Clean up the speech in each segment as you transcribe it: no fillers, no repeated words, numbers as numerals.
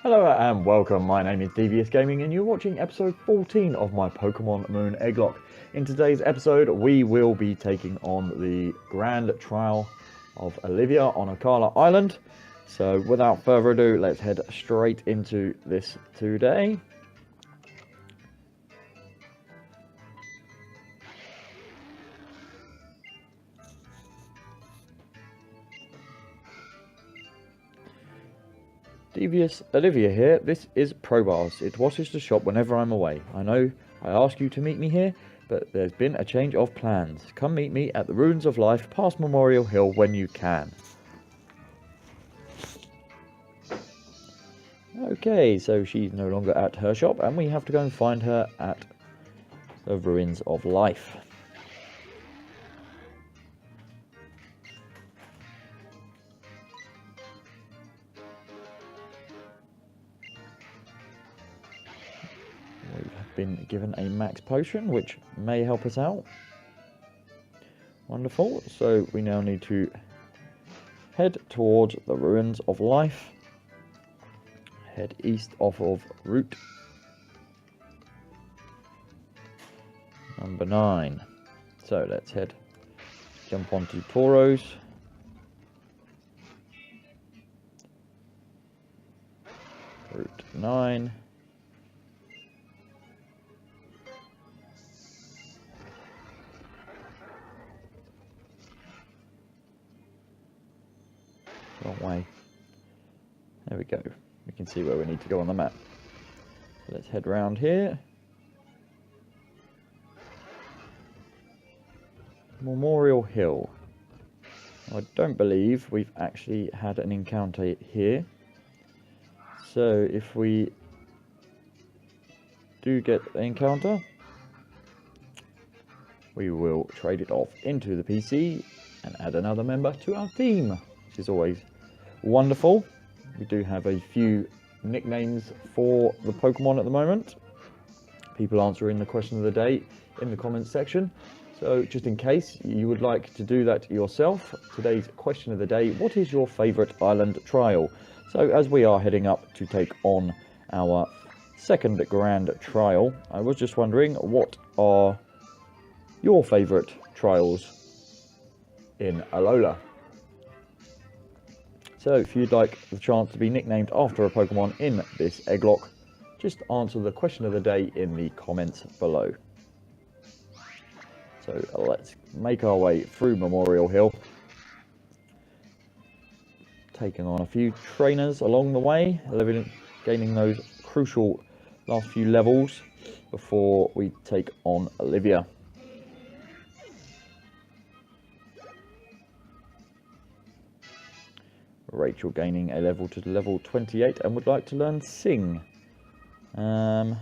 Hello and welcome, my name is Devious Gaming and you're watching episode 14 of my Pokemon Moon Egglocke. In today's episode we will be taking on the grand trial of Olivia on Akala Island. So without further ado, let's head straight into this today. Devious Olivia here. This is Probars. It washes the shop whenever I'm away. I know I ask you to meet me here, but there's been a change of plans. Come meet me at the Ruins of Life past Memorial Hill when you can. Okay, so she's no longer at her shop and we have to go and find her at the Ruins of Life. Been given a max potion, which may help us out. Wonderful. So we now need to head towards the Ruins of Life. Head east off of route number 9. So let's jump onto Tauros. Route 9. Wrong way. There we go. We can see where we need to go on the map. Let's head round here. Memorial Hill. I don't believe we've actually had an encounter here. So if we do get an encounter, we will trade it off into the PC and add another member to our team, which is always wonderful. We do have a few nicknames for the Pokemon at the moment. People answering the question of the day in the comments section. So just in case you would like to do that yourself, today's question of the day: what is your favourite island trial? So as we are heading up to take on our second grand trial, I was just wondering, what are your favourite trials in Alola? So if you'd like the chance to be nicknamed after a Pokemon in this Egglocke, just answer the question of the day in the comments below. So let's make our way through Memorial Hill, taking on a few trainers along the way, gaining those crucial last few levels before we take on Olivia. Rachel gaining a level to level 28 and would like to learn Sing. Let's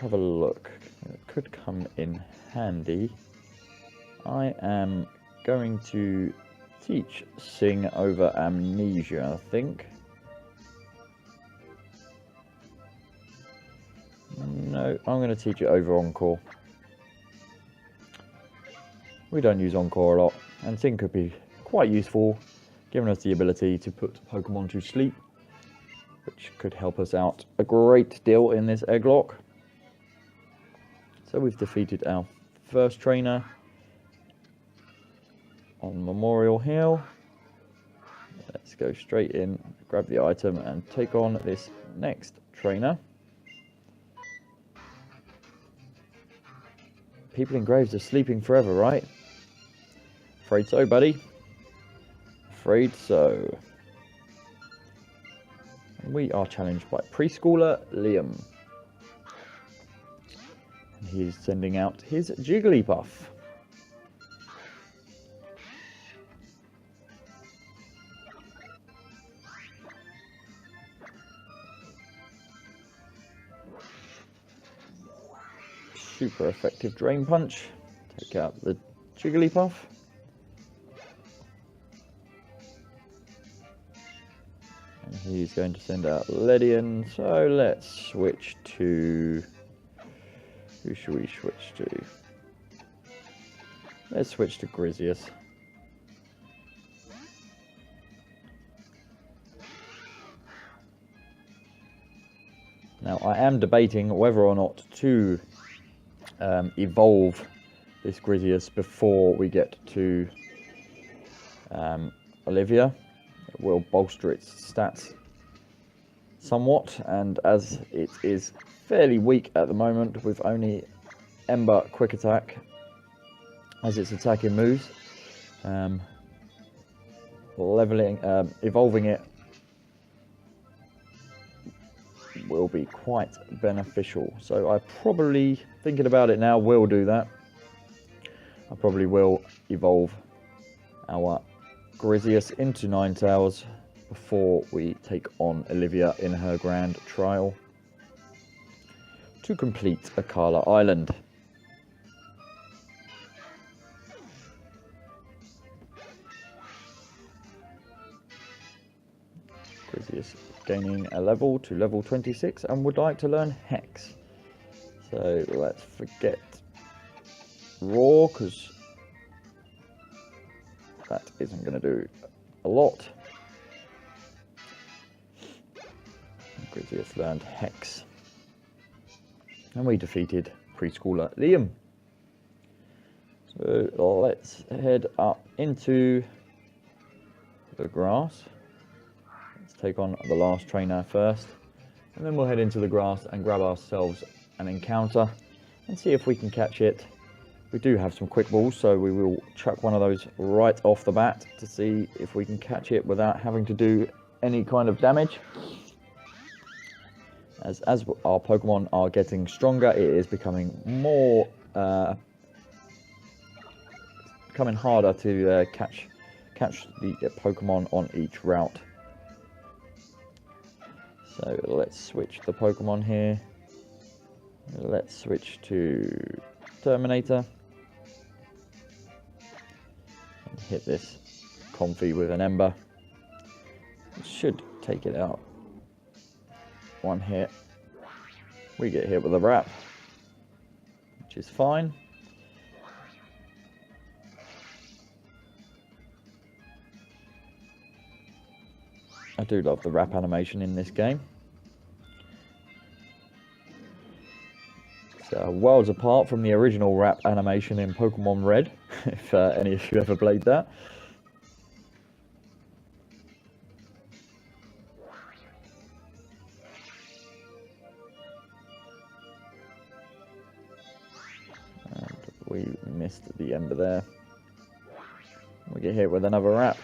have a look. It could come in handy. I am going to teach Sing over Amnesia, I think. No, I'm going to teach it over Encore. We don't use Encore a lot, and Sing could be quite useful, giving us the ability to put Pokemon to sleep, which could help us out a great deal in this Egglocke. So we've defeated our first trainer on Memorial Hill. Let's go straight in, grab the item and take on this next trainer. People in graves are sleeping forever, right? Afraid so, buddy. Afraid so. We are challenged by preschooler Liam. And he is sending out his Jigglypuff. Super effective Drain Punch. Take out the Jigglypuff. And he's going to send out Ledian, so let's switch to... who should we switch to? Let's switch to Grizius. Now, I am debating whether or not to evolve this Grizius before we get to Olivia. It will bolster its stats somewhat, and as it is fairly weak at the moment with only Ember Quick Attack as its attacking moves, evolving it will be quite beneficial. So I probably, thinking about it now, will do that. I probably will evolve our Grizius into Ninetales before we take on Olivia in her grand trial to complete Akala Island. Grizius gaining a level to level 26 and would like to learn Hex. So let's forget Roar, because that isn't going to do a lot. Grizius learned Hex. And we defeated preschooler Liam. So let's head up into the grass. Let's take on the last trainer first. And then we'll head into the grass and grab ourselves an encounter and see if we can catch it. We do have some quick balls, so we will chuck one of those right off the bat to see if we can catch it without having to do any kind of damage. As our Pokemon are getting stronger, it is becoming more, becoming harder to catch the Pokemon on each route. So let's switch the Pokemon here. Let's switch to Terminator. And hit this Comfy with an Ember. It should take it out. One hit. We get hit with a wrap, which is fine. I do love the wrap animation in this game. It's worlds apart from the original wrap animation in Pokemon Red, if any of you ever played that. And we missed the Ember there. We get hit with another wrap.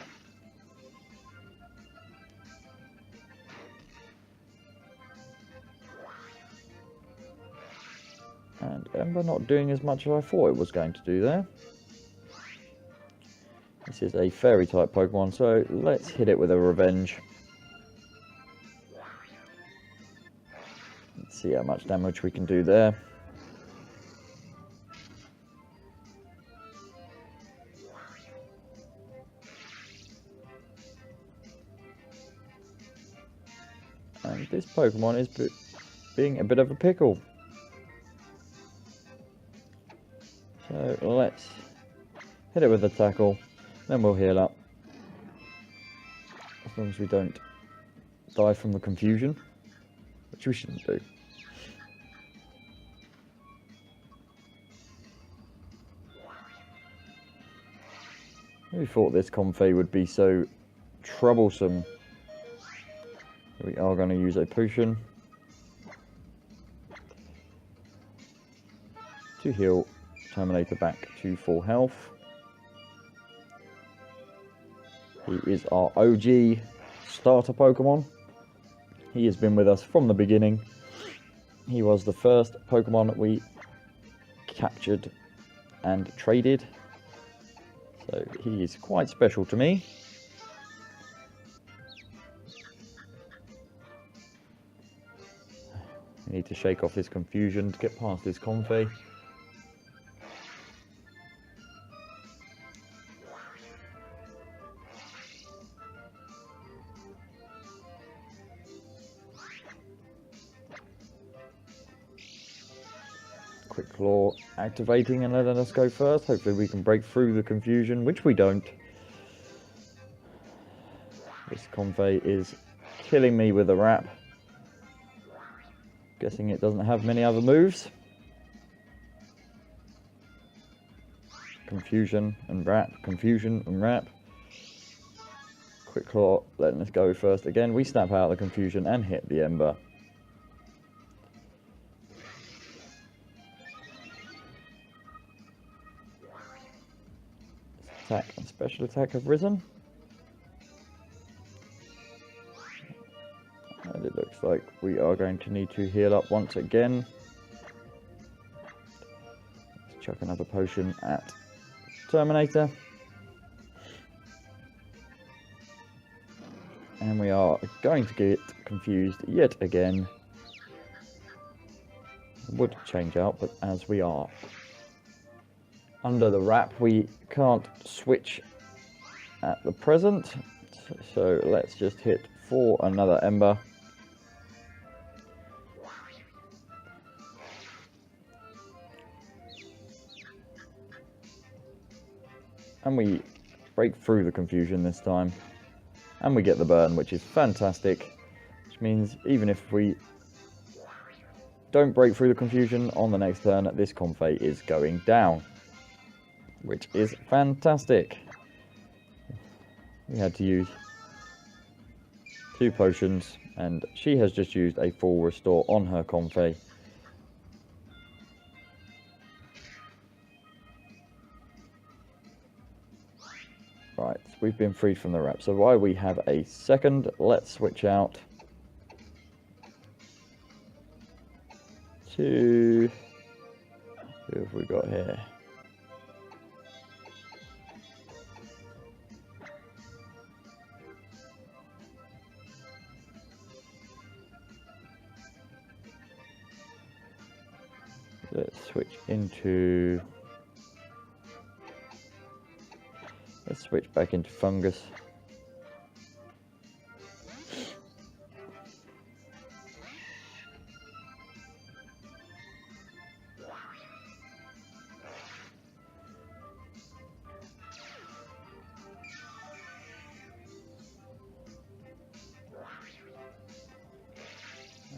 And Ember not doing as much as I thought it was going to do there. This is a fairy type Pokemon, so let's hit it with a Revenge. Let's see how much damage we can do there. And this Pokemon is being a bit of a pickle. So let's hit it with a tackle, then we'll heal up. As long as we don't die from the confusion, which we shouldn't do. Who thought this Comfey would be so troublesome? We are going to use a potion to heal Terminator back to full health. He is our OG starter Pokemon. He has been with us from the beginning. He was the first Pokemon that we captured and traded. So he is quite special to me. We need to shake off this confusion to get past this Comfey. Quick Claw activating and letting us go first. Hopefully we can break through the confusion, which we don't. This Comfey is killing me with a wrap. Guessing it doesn't have many other moves. Confusion and wrap, confusion and wrap. Quick Claw letting us go first. Again, we snap out the confusion and hit the Ember. Attack and special attack have risen. And it looks like we are going to need to heal up once again. Let's chuck another potion at Terminator. And we are going to get confused yet again. Would change out, but as we are under the wrap, we can't switch at the present. So let's just hit for another Ember. And we break through the confusion this time. And we get the burn, which is fantastic. Which means even if we don't break through the confusion on the next turn, this Comfey is going down. Which is fantastic. We had to use 2 potions, and she has just used a full restore on her Comfey. Right, we've been freed from the wrap. So while we have a second, let's switch out to... who have we got here? Let's switch into... let's switch back into Fungus.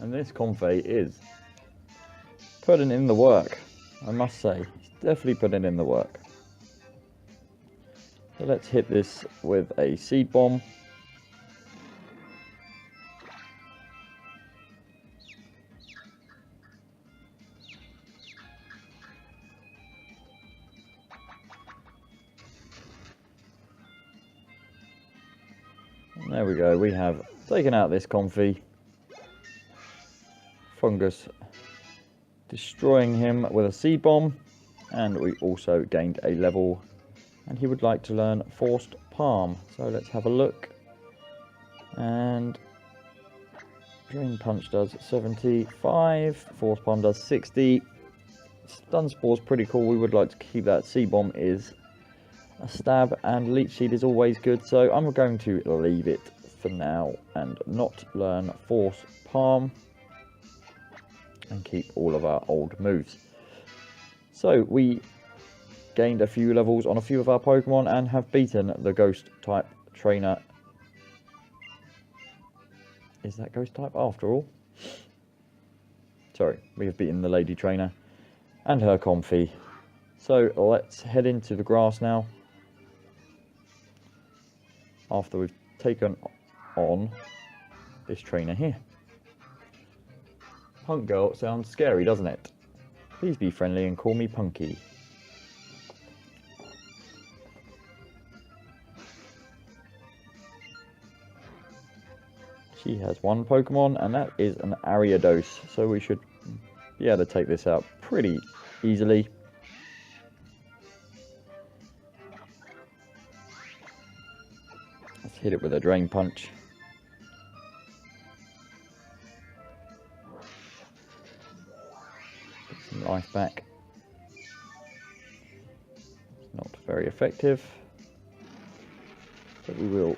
And this Comfey is putting in the work, I must say. He's definitely putting in the work. So let's hit this with a Seed Bomb. And there we go, we have taken out this Comfey. Fungus destroying him with a Seed Bomb. And we also gained a level. And he would like to learn Forced Palm. So let's have a look. And Drain Punch does 75. Forced Palm does 60. Stun Spore's pretty cool. We would like to keep that. Seed Bomb is a stab. And Leech Seed is always good. So I'm going to leave it for now. And not learn Forced Palm. And keep all of our old moves. So we gained a few levels on a few of our Pokemon and have beaten the Ghost type trainer. Is that Ghost type after all? Sorry, we have beaten the Lady Trainer and her Comfey. So let's head into the grass now. After we've taken on this trainer here. Punk Girl sounds scary, doesn't it? Please be friendly and call me Punky. She has one Pokemon, and that is an Ariados, so we should be able to take this out pretty easily. Let's hit it with a Drain Punch. Get some life back. It's not very effective, but we will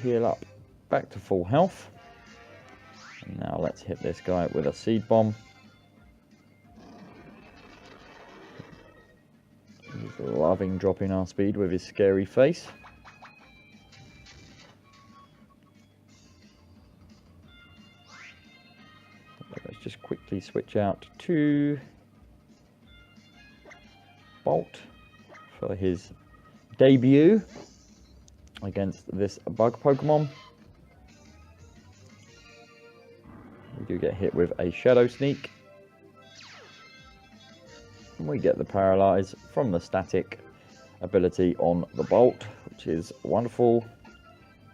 heal up back to full health. And now let's hit this guy with a Seed Bomb. He's loving dropping our speed with his scary face. quickly switch out to Bolt for his debut against this bug Pokemon. We do get hit with a Shadow Sneak. And we get the Paralyze from the static ability on the Bolt, which is wonderful.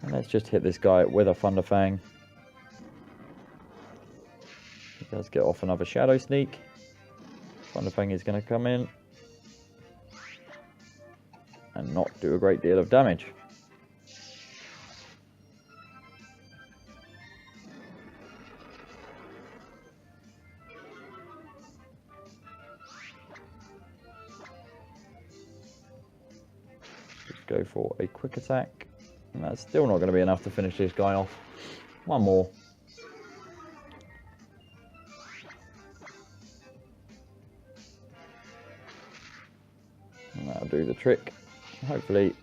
And let's just hit this guy with a Thunder Fang. He does get off another Shadow Sneak. Thunder Fang is going to come in and not do a great deal of damage. Just go for a quick attack, and that's still not going to be enough to finish this guy off. One more. And that'll do the trick. Hopefully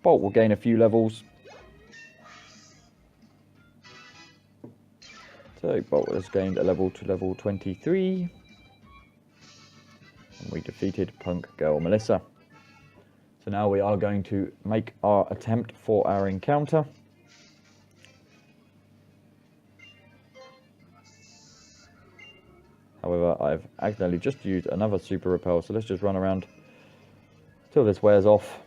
Bolt will gain a few levels. So Bolt has gained a level to level 23. And we defeated Punk Girl Melissa. So now we are going to make our attempt for our encounter. However, I've accidentally just used another Super Repel, so let's just run around till this wears off.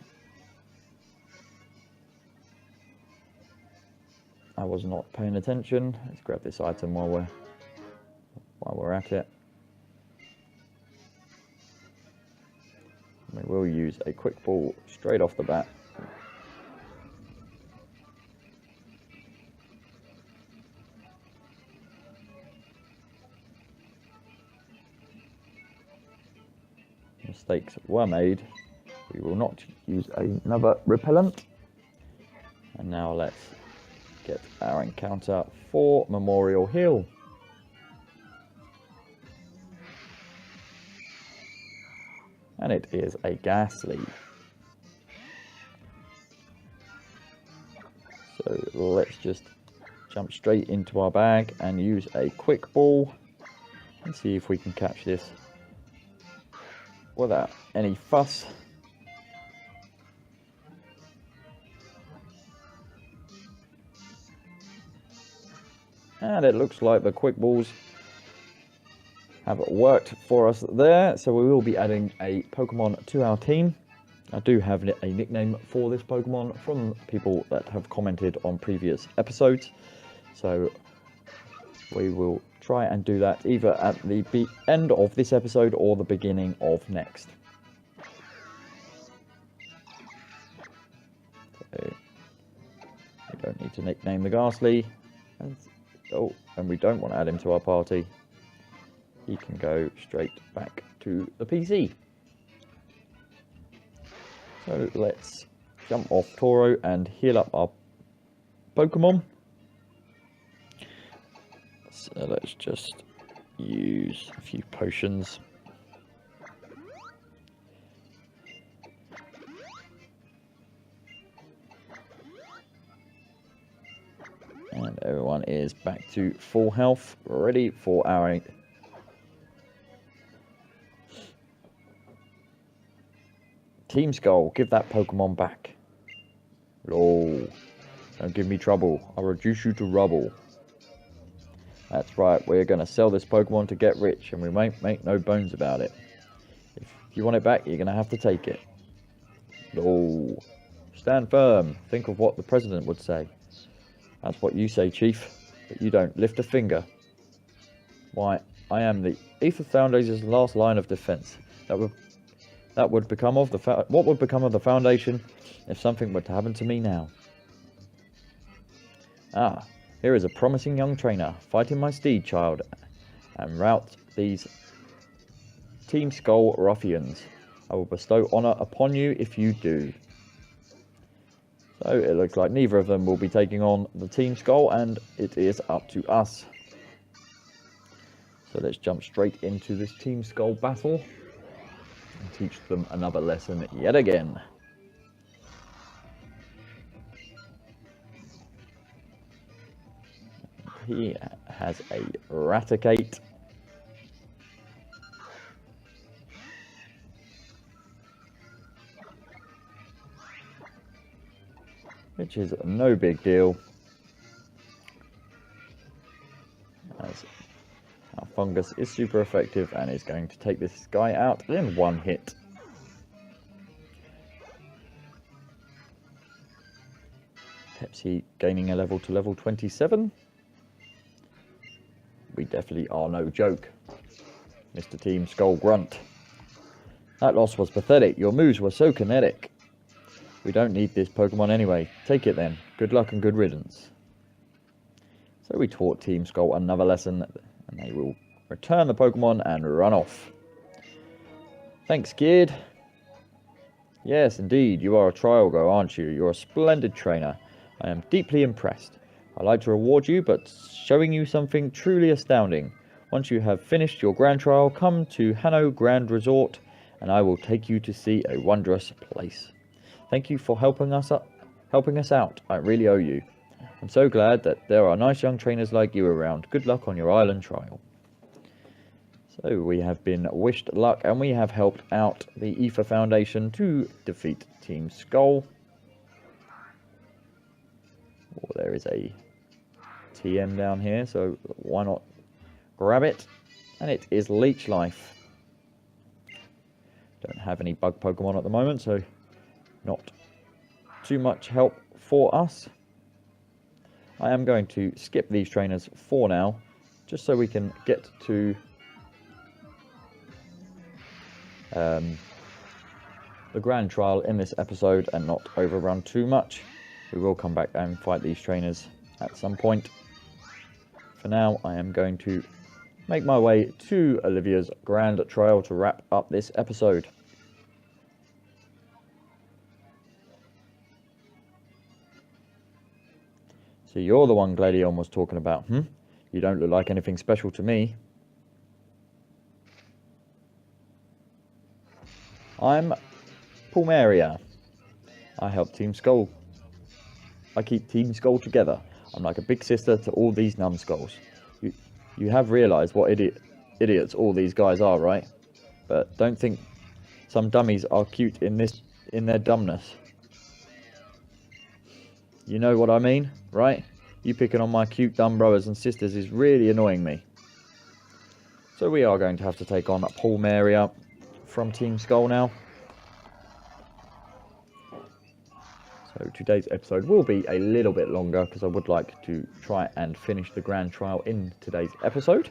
I was not paying attention. Let's grab this item while we're at it. We will use a quick ball straight off the bat. Mistakes were made. We will not use another repellent. And now let's get our encounter for Memorial Hill. And it is a Ghastly. So let's just jump straight into our bag and use a quick ball and see if we can catch this without any fuss. And it looks like the quick balls have worked for us there. So we will be adding a Pokemon to our team. I do have a nickname for this Pokemon from people that have commented on previous episodes. So we will try and do that either at the end of this episode or the beginning of next. So we don't need to nickname the Ghastly. And we don't want to add him to our party. He can go straight back to the PC. So let's jump off Toro and heal up our Pokemon. So let's just use a few potions. And everyone is back to full health, ready for our Team Skull. Give that Pokemon back. Lol. Don't give me trouble. I'll reduce you to rubble. That's right, we're going to sell this Pokemon to get rich, and we won't make no bones about it. If you want it back, you're going to have to take it. Lol. Stand firm. Think of what the President would say. That's what you say, Chief, but you don't lift a finger. Why, I am the Aether Foundation's last line of defense. What would become of the Foundation if something were to happen to me now? Ah, here is a promising young trainer fighting my steed, child, and rout these Team Skull ruffians. I will bestow honor upon you if you do. So it looks like neither of them will be taking on the Team Skull, and it is up to us. So let's jump straight into this Team Skull battle and teach them another lesson yet again. He has a Raticate, which is no big deal, as our fungus is super effective and is going to take this guy out in one hit. Pepsi gaining a level to level 27. We definitely are no joke, Mr. Team Skull Grunt. That loss was pathetic. Your moves were so kinetic. We don't need this Pokemon anyway. Take it then. Good luck and good riddance. So we taught Team Skull another lesson, and they will return the Pokemon and run off. Thanks, kid. Yes, indeed. You are a trial girl, aren't you? You're a splendid trainer. I am deeply impressed. I'd like to reward you, but showing you something truly astounding. Once you have finished your grand trial, come to Hano Grand Resort, and I will take you to see a wondrous place. Thank you for helping us out. I really owe you. I'm so glad that there are nice young trainers like you around. Good luck on your island trial. So we have been wished luck, and we have helped out the Ether Foundation to defeat Team Skull. Oh, there is a TM down here, so why not grab it? And it is Leech Life. Don't have any bug Pokemon at the moment, so not too much help for us. I am going to skip these trainers for now, just so we can get to the grand trial in this episode and not overrun too much. We will come back and fight these trainers at some point. For now, I am going to make my way to Olivia's grand trial to wrap up this episode. So you're the one Gladion was talking about, You don't look like anything special to me. I'm Pulmeria. I help Team Skull. I keep Team Skull together. I'm like a big sister to all these numbskulls. You have realised what idiots all these guys are, right? But don't think some dummies are cute in their dumbness. You know what I mean, right? You picking on my cute dumb brothers and sisters is really annoying me. So we are going to have to take on Pulmeria from Team Skull now. So today's episode will be a little bit longer because I would like to try and finish the grand trial in today's episode.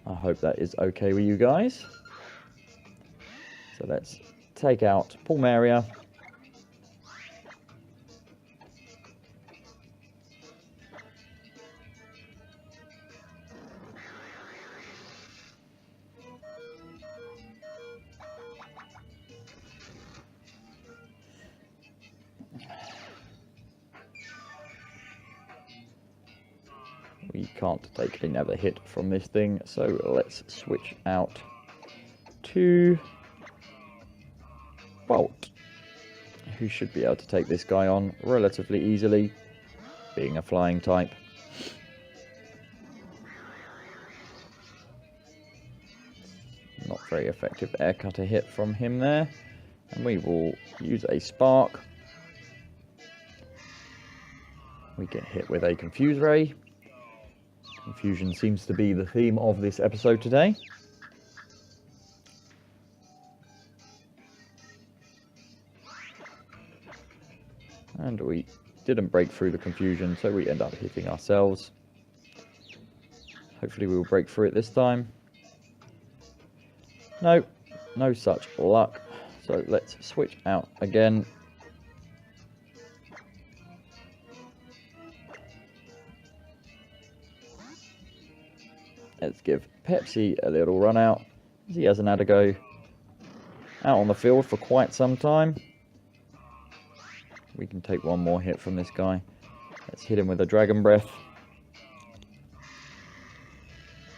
I hope that is okay with you guys. So let's take out Pulmeria. We can't take another hit from this thing, so let's switch out to Bolt, who should be able to take this guy on relatively easily, being a flying type. Not very effective air cutter hit from him there, and we will use a Spark. We get hit with a Confuse Ray. Confusion seems to be the theme of this episode today. And we didn't break through the confusion, so we end up hitting ourselves. Hopefully we will break through it this time. No, no such luck. So let's switch out again. Let's give Pepsi a little run out, as he hasn't had a go out on the field for quite some time. We can take one more hit from this guy. Let's hit him with a Dragon Breath.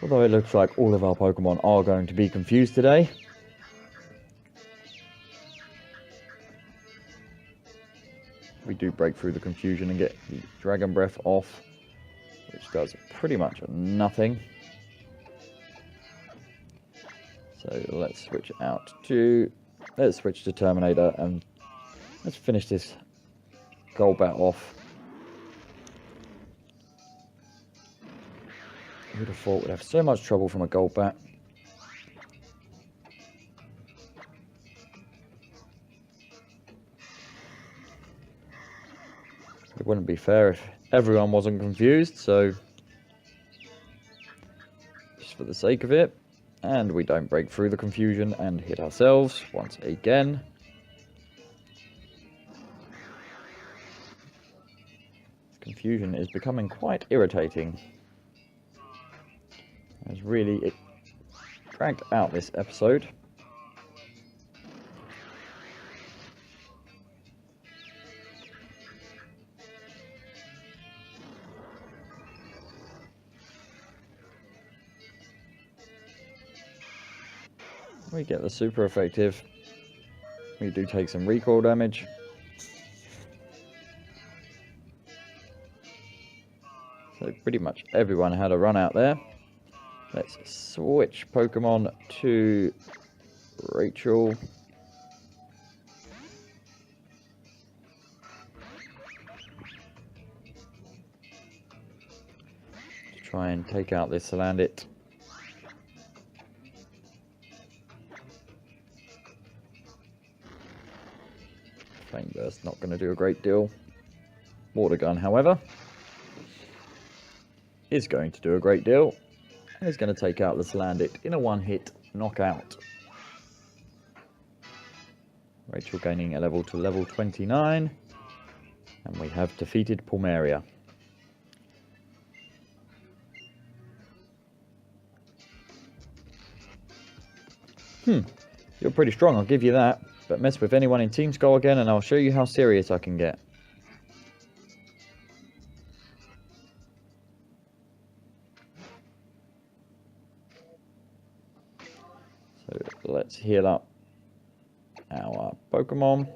Although it looks like all of our Pokemon are going to be confused today. We do break through the confusion and get the Dragon Breath off, which does pretty much nothing. So let's switch to Terminator and let's finish this Golbat off. Who'd have thought we'd have so much trouble from a Golbat? It wouldn't be fair if everyone wasn't confused, so just for the sake of it, and we don't break through the confusion and hit ourselves once again. This confusion is becoming quite irritating. It dragged out this episode. We get the super effective. We do take some recoil damage. So pretty much everyone had a run out there. Let's switch Pokemon to Rachel. To try and take out this Salandit. Flame Burst not going to do a great deal. Water Gun, however, is going to do a great deal. And is going to take out the Salandit in a one-hit knockout. Rachel gaining a level to level 29. And we have defeated Palmeria. You're pretty strong, I'll give you that. But mess with anyone in Team Skull again and I'll show you how serious I can get. So let's heal up our Pokemon.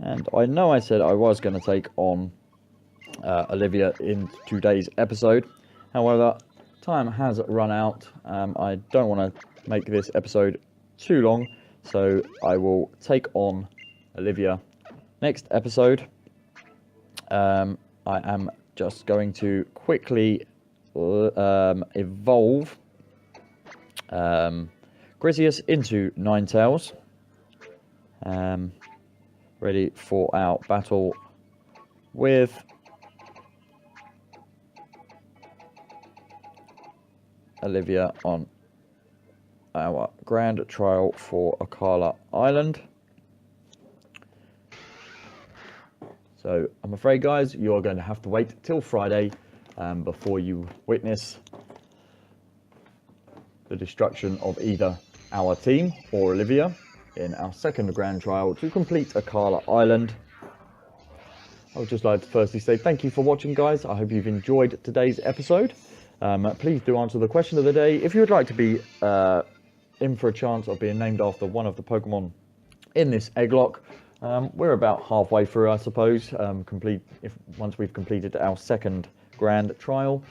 And I know I said I was going to take on Olivia in today's episode. However, time has run out. I don't want to make this episode too long, so I will take on Olivia next episode. I am just going to quickly evolve Grisius into Ninetales. Ready for our battle with Olivia on our grand trial for Akala Island. So I'm afraid, guys, you're going to have to wait till Friday before you witness the destruction of either our team or Olivia in our second grand trial to complete Akala Island. I would just like to firstly say thank you for watching, guys. I hope you've enjoyed today's episode. Please do answer the question of the day. If you would like to be in for a chance of being named after one of the Pokemon in this Egglocke, we're about halfway through, I suppose, once we've completed our second grand trial.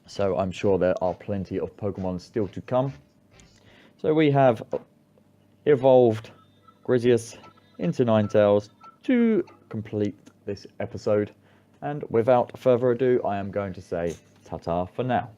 So I'm sure there are plenty of Pokemon still to come. So we have evolved Grisius into Ninetales to complete this episode. And without further ado, I am going to say ta-ta for now.